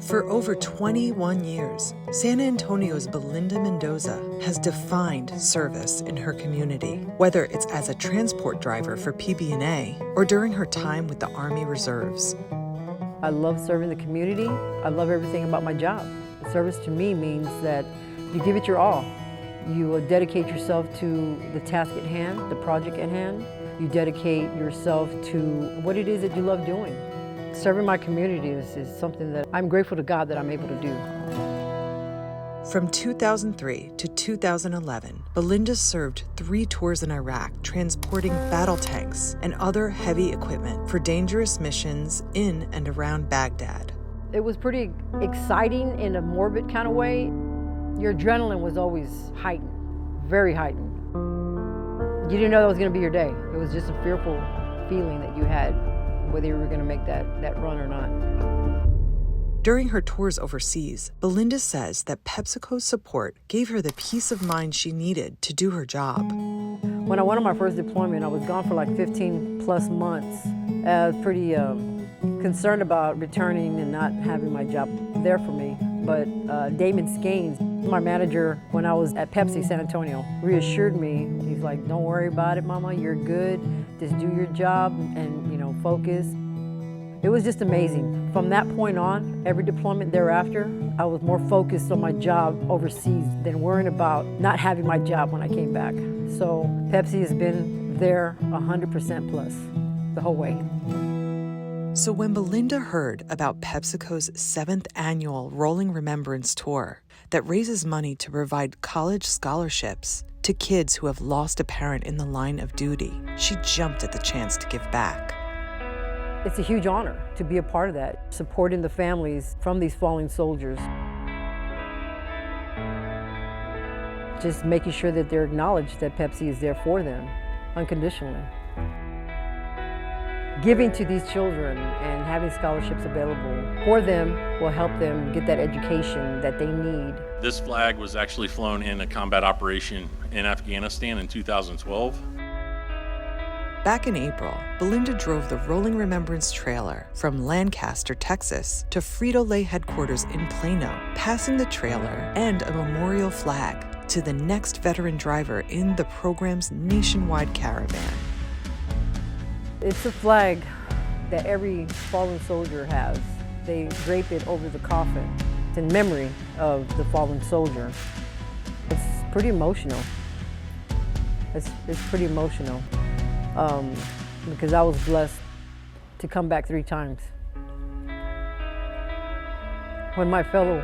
For over 21 years, San Antonio's Belinda Mendoza has defined service in her community, whether it's as a transport driver for PB&A or during her time with the Army Reserves. I love serving the community. I love everything about my job. Service to me means that you give it your all. You dedicate yourself to the task at hand, the project at hand. You dedicate yourself to what it is that you love doing. Serving my community is something that I'm grateful to God that I'm able to do. From 2003 to 2011, Belinda served 3 tours in Iraq, transporting battle tanks and other heavy equipment for dangerous missions in and around Baghdad. It was pretty exciting in a morbid kind of way. Your adrenaline was always heightened, very heightened. You didn't know that was going to be your day. It was just a fearful feeling that you had, whether you were going to make that run or not. During her tours overseas, Belinda says that PepsiCo's support gave her the peace of mind she needed to do her job. When I went on my first deployment, I was gone for like 15 plus months. I was pretty concerned about returning and not having my job there for me. But Damon Skanes, my manager when I was at Pepsi San Antonio, reassured me. He's like, don't worry about it, Mama, you're good. Just do your job and, focus. It was just amazing. From that point on, every deployment thereafter, I was more focused on my job overseas than worrying about not having my job when I came back. So Pepsi has been there 100% plus the whole way. So when Belinda heard about PepsiCo's 7th annual Rolling Remembrance tour that raises money to provide college scholarships to kids who have lost a parent in the line of duty, she jumped at the chance to give back. It's a huge honor to be a part of that, supporting the families from these fallen soldiers. Just making sure that they're acknowledged that Pepsi is there for them, unconditionally. Giving to these children and having scholarships available for them will help them get that education that they need. This flag was actually flown in a combat operation in Afghanistan in 2012. Back in April, Belinda drove the Rolling Remembrance trailer from Lancaster, Texas to Frito-Lay headquarters in Plano, passing the trailer and a memorial flag to the next veteran driver in the program's nationwide caravan. It's a flag that every fallen soldier has. They drape it over the coffin. It's in memory of the fallen soldier. It's pretty emotional. It's pretty emotional. Because I was blessed to come back 3 times. When my fellow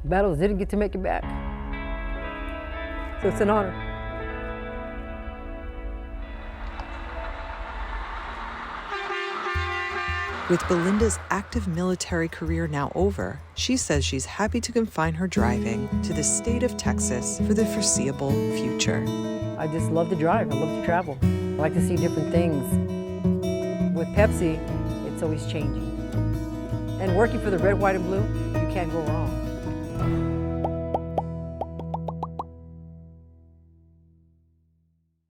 battles didn't get to make it back. So it's an honor. With Belinda's active military career now over, she says she's happy to confine her driving to the state of Texas for the foreseeable future. I just love to drive. I love to travel. I like to see different things. With Pepsi, it's always changing. And working for the red, white, and blue, you can't go wrong.